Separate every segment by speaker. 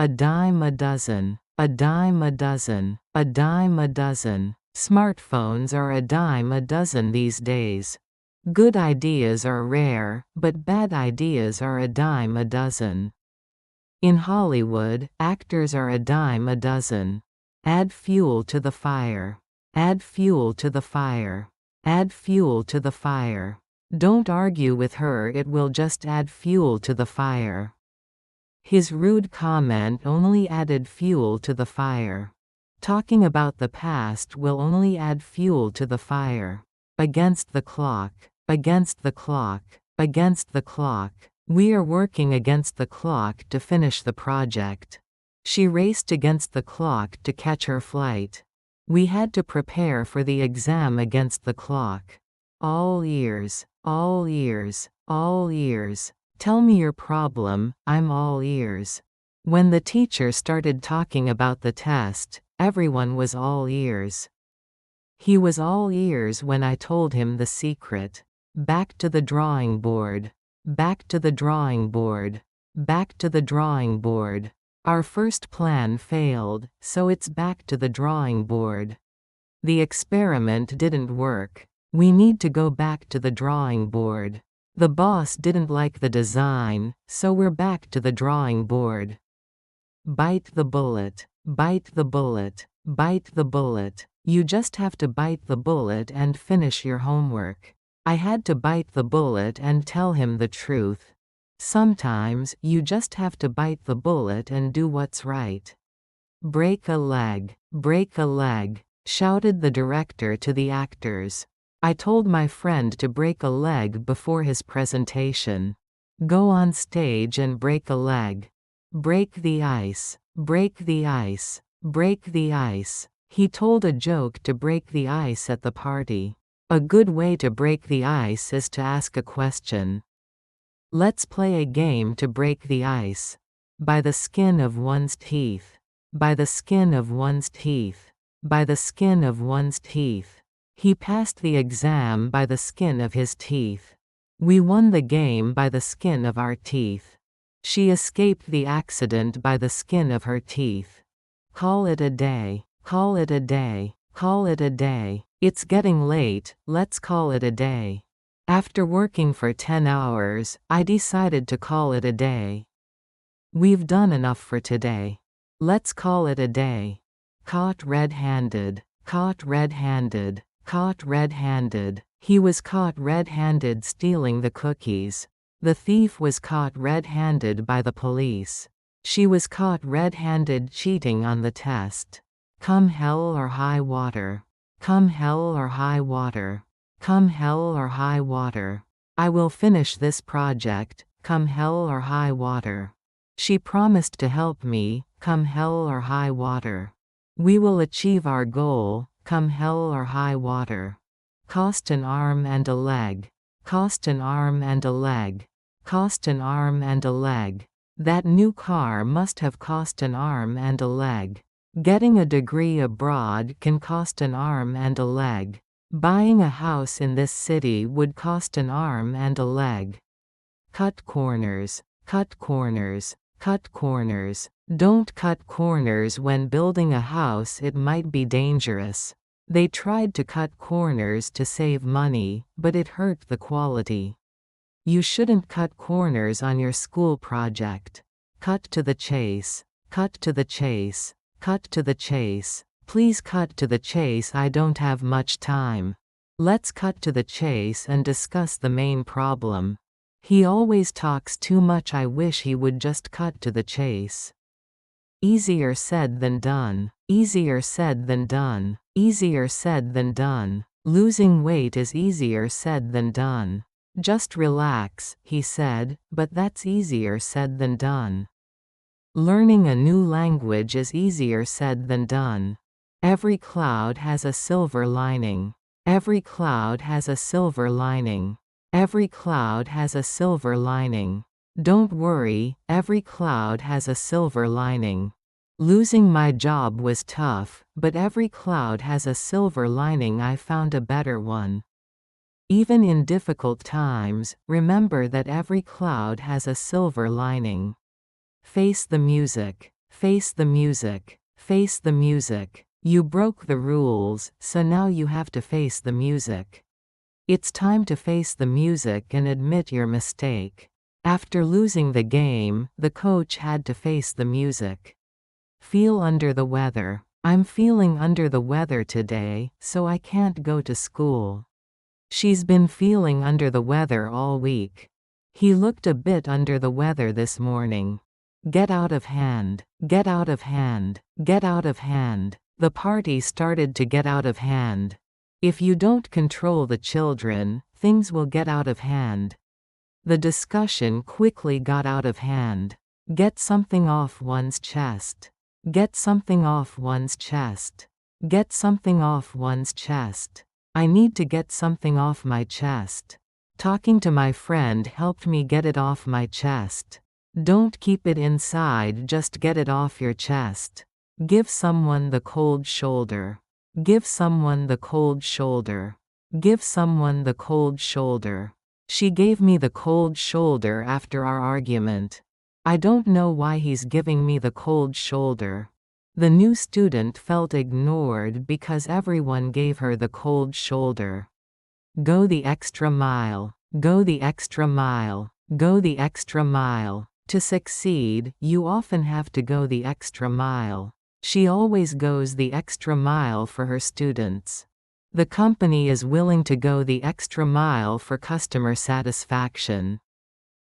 Speaker 1: A dime a dozen, a dime a dozen, a dime a dozen. Smartphones are a dime a dozen these days. Good ideas are rare, but bad ideas are a dime a dozen. In Hollywood, actors are a dime a dozen. Add fuel to the fire. Add fuel to the fire. Add fuel to the fire. Don't argue with her, it will just add fuel to the fire. His rude comment only added fuel to the fire. Talking about the past will only add fuel to the fire. Against the clock. Against the clock. Against the clock. We are working against the clock to finish the project. She raced against the clock to catch her flight. We had to prepare for the exam against the clock. All ears, all ears, all ears. Tell me your problem, I'm all ears. When the teacher started talking about the test, everyone was all ears. He was all ears when I told him the secret. Back to the drawing board. Back to the drawing board. Back to the drawing board. Our first plan failed, so it's back to the drawing board. The experiment didn't work. We need to go back to the drawing board. The boss didn't like the design, so we're back to the drawing board. Bite the bullet. Bite the bullet. Bite the bullet. You just have to bite the bullet and finish your homework. I had to bite the bullet and tell him the truth. Sometimes, you just have to bite the bullet and do what's right. Break a leg. Break a leg, shouted the director to the actors. I told my friend to break a leg before his presentation. Go on stage and break a leg. Break the ice. Break the ice. Break the ice. He told a joke to break the ice at the party. A good way to break the ice is to ask a question. Let's play a game to break the ice. By the skin of one's teeth. By the skin of one's teeth. By the skin of one's teeth. He passed the exam by the skin of his teeth. We won the game by the skin of our teeth. She escaped the accident by the skin of her teeth. Call it a day. Call it a day. Call it a day. It's getting late, let's call it a day. After working for 10 hours, I decided to call it a day. We've done enough for today. Let's call it a day. Caught red-handed. Caught red-handed. Caught red-handed. He was caught red-handed stealing the cookies. The thief was caught red-handed by the police. She was caught red-handed cheating on the test. Come hell or high water. Come hell or high water. Come hell or high water. I will finish this project, come hell or high water. She promised to help me, come hell or high water. We will achieve our goal, come hell or high water. Cost an arm and a leg. Cost an arm and a leg. Cost an arm and a leg. That new car must have cost an arm and a leg. Getting a degree abroad can cost an arm and a leg. Buying a house in this city would cost an arm and a leg. Cut corners. Cut corners. Cut corners. Don't cut corners when building a house, it might be dangerous. They tried to cut corners to save money, but it hurt the quality. You shouldn't cut corners on your school project. Cut to the chase. Cut to the chase. Cut to the chase. Please cut to the chase, I don't have much time. Let's cut to the chase and discuss the main problem. He always talks too much, I wish he would just cut to the chase. Easier said than done. Easier said than done. Easier said than done. Losing weight is easier said than done. Just relax, he said, but that's easier said than done. Learning a new language is easier said than done. Every cloud has a silver lining. Every cloud has a silver lining. Every cloud has a silver lining. Don't worry, every cloud has a silver lining. Losing my job was tough, but every cloud has a silver lining, I found a better one. Even in difficult times, remember that every cloud has a silver lining. Face the music. Face the music. Face the music. You broke the rules, so now you have to face the music. It's time to face the music and admit your mistake. After losing the game, the coach had to face the music. Feel under the weather. I'm feeling under the weather today, so I can't go to school. She's been feeling under the weather all week. He looked a bit under the weather this morning. Get out of hand. Get out of hand. Get out of hand. The party started to get out of hand. If you don't control the children, things will get out of hand. The discussion quickly got out of hand. Get something off one's chest. Get something off one's chest. Get something off one's chest. I need to get something off my chest. Talking to my friend helped me get it off my chest. Don't keep it inside, just get it off your chest. Give someone the cold shoulder. Give someone the cold shoulder. Give someone the cold shoulder. She gave me the cold shoulder after our argument. I don't know why he's giving me the cold shoulder. The new student felt ignored because everyone gave her the cold shoulder. Go the extra mile. Go the extra mile. Go the extra mile. To succeed, you often have to go the extra mile. She always goes the extra mile for her students. The company is willing to go the extra mile for customer satisfaction.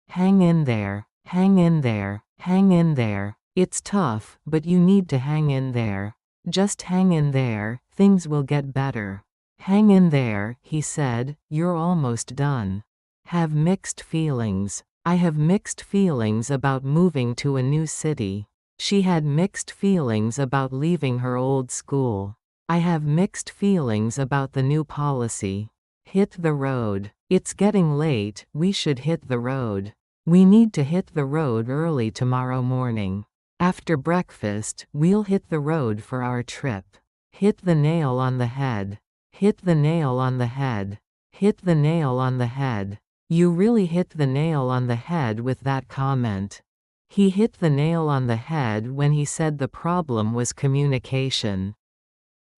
Speaker 1: Hang in there. Hang in there. Hang in there. It's tough, but you need to hang in there. Just hang in there, things will get better. Hang in there, he said, you're almost done. Have mixed feelings. I have mixed feelings about moving to a new city. She had mixed feelings about leaving her old school. I have mixed feelings about the new policy. Hit the road. It's getting late, we should hit the road. We need to hit the road early tomorrow morning. After breakfast, we'll hit the road for our trip. Hit the nail on the head. Hit the nail on the head. Hit the nail on the head. You really hit the nail on the head with that comment. He hit the nail on the head when he said the problem was communication.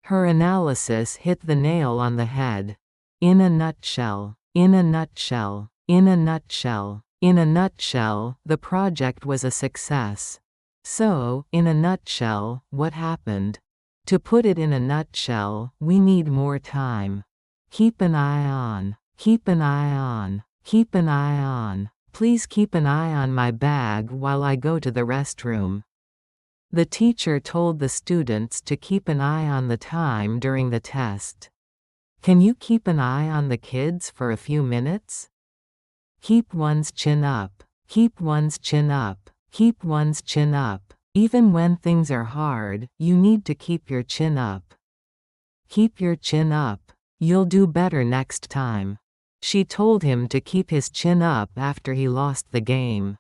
Speaker 1: Her analysis hit the nail on the head. In a nutshell. In a nutshell. In a nutshell. In a nutshell, the project was a success. So, in a nutshell, what happened? To put it in a nutshell, we need more time. Keep an eye on. Keep an eye on. Keep an eye on. Please keep an eye on my bag while I go to the restroom. The teacher told the students to keep an eye on the time during the test. Can you keep an eye on the kids for a few minutes? Keep one's chin up. Keep one's chin up. Keep one's chin up. Even when things are hard, you need to keep your chin up. Keep your chin up. You'll do better next time. She told him to keep his chin up after he lost the game.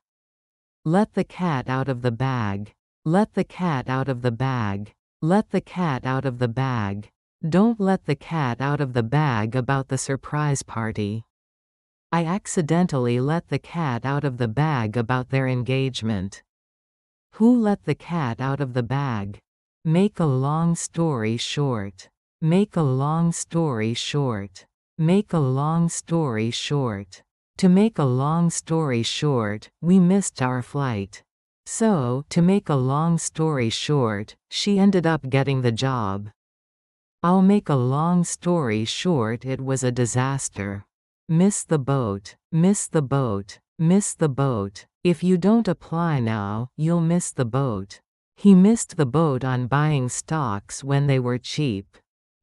Speaker 1: Let the cat out of the bag. Let the cat out of the bag. Let the cat out of the bag. Don't let the cat out of the bag about the surprise party. I accidentally let the cat out of the bag about their engagement. Who let the cat out of the bag? Make a long story short. Make a long story short. Make a long story short. To make a long story short, we missed our flight. So, to make a long story short, she ended up getting the job. I'll make a long story short, it was a disaster. Miss the boat. Miss the boat. Miss the boat. If you don't apply now, you'll miss the boat. He missed the boat on buying stocks when they were cheap.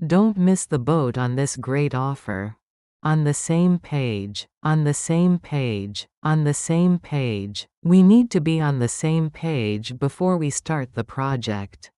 Speaker 1: Don't miss the boat on this great offer. On the same page. On the same page. On the same page. We need to be on the same page before we start the project.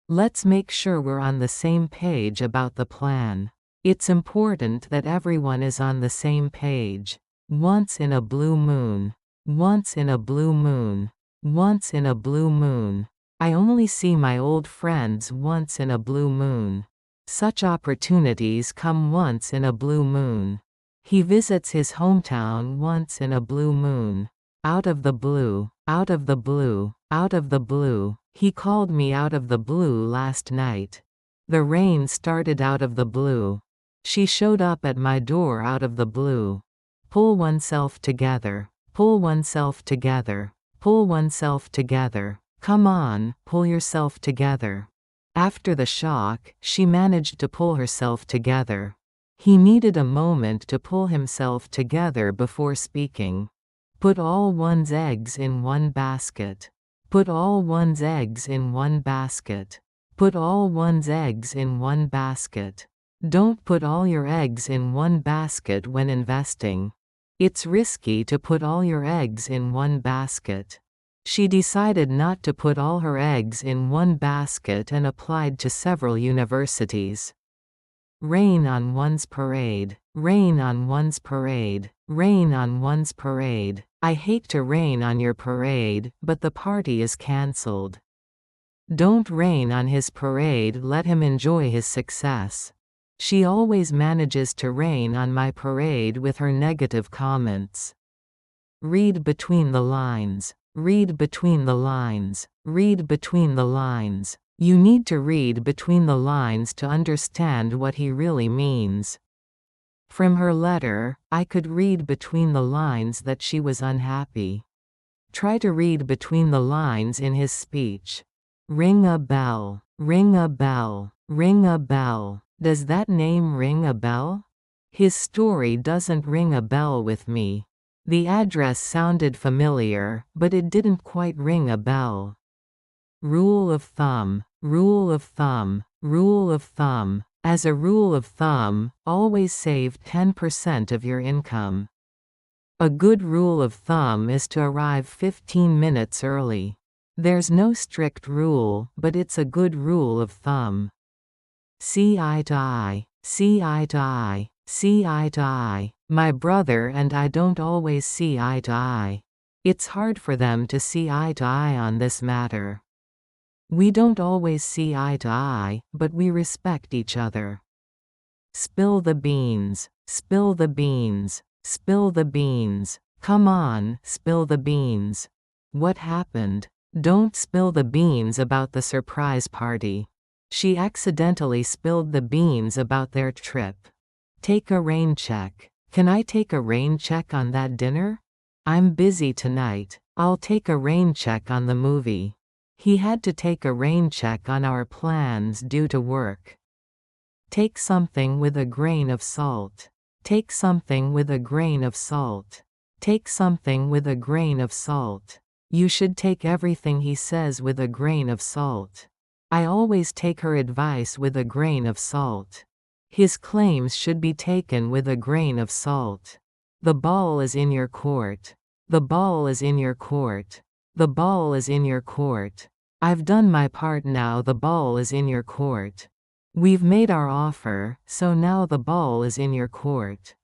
Speaker 1: Let's make sure we're on the same page about the plan. It's important that everyone is on the same page. Once in a blue moon. Once in a blue moon. Once in a blue moon. I only see my old friends once in a blue moon. Such opportunities come once in a blue moon. He visits his hometown once in a blue moon. Out of the blue. Out of the blue. Out of the blue. He called me out of the blue last night. The rain started out of the blue. She showed up at my door out of the blue. Pull oneself together. Pull oneself together. Pull oneself together. Come on, pull yourself together. After the shock, she managed to pull herself together. He needed a moment to pull himself together before speaking. Put all one's eggs in one basket. Put all one's eggs in one basket. Put all one's eggs in one basket. Don't put all your eggs in one basket when investing. It's risky to put all your eggs in one basket. She decided not to put all her eggs in one basket and applied to several universities. Rain on one's parade. Rain on one's parade. Rain on one's parade. I hate to rain on your parade, but the party is cancelled. Don't rain on his parade, let him enjoy his success. She always manages to rain on my parade with her negative comments. Read between the lines. Read between the lines. Read between the lines. You need to read between the lines to understand what he really means. From her letter, I could read between the lines that she was unhappy. Try to read between the lines in his speech. Ring a bell. Ring a bell. Ring a bell. Does that name ring a bell? His story doesn't ring a bell with me. The address sounded familiar, but it didn't quite ring a bell. Rule of thumb. Rule of thumb. Rule of thumb. As a rule of thumb, always save 10% of your income. A good rule of thumb is to arrive 15 minutes early. There's no strict rule, but it's a good rule of thumb. See eye to eye. See eye to eye. See eye to eye. My brother and I don't always see eye to eye. It's hard for them to see eye to eye on this matter. We don't always see eye to eye, but we respect each other. Spill the beans. Spill the beans. Spill the beans. Come on, spill the beans. What happened? Don't spill the beans about the surprise party. She accidentally spilled the beans about their trip. Take a rain check. Can I take a rain check on that dinner? I'm busy tonight. I'll take a rain check on the movie. He had to take a rain check on our plans due to work. Take something with a grain of salt. Take something with a grain of salt. Take something with a grain of salt. You should take everything he says with a grain of salt. I always take her advice with a grain of salt. His claims should be taken with a grain of salt. The ball is in your court. The ball is in your court. The ball is in your court. I've done my part, now the ball is in your court. We've made our offer, so now the ball is in your court.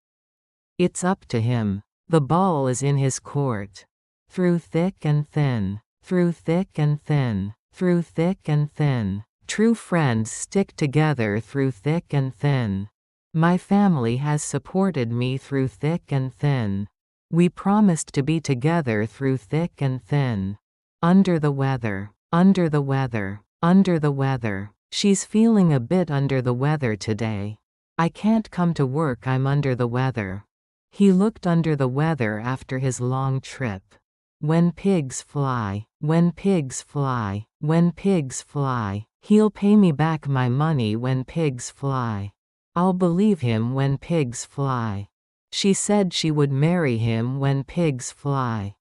Speaker 1: It's up to him. The ball is in his court. Through thick and thin. Through thick and thin. Through thick and thin. True friends stick together through thick and thin. My family has supported me through thick and thin. We promised to be together through thick and thin. Under the weather. Under the weather. Under the weather. She's feeling a bit under the weather today. I can't come to work, I'm under the weather. He looked under the weather after his long trip. When pigs fly. When pigs fly. When pigs fly. He'll pay me back my money when pigs fly. I'll believe him when pigs fly. She said she would marry him when pigs fly.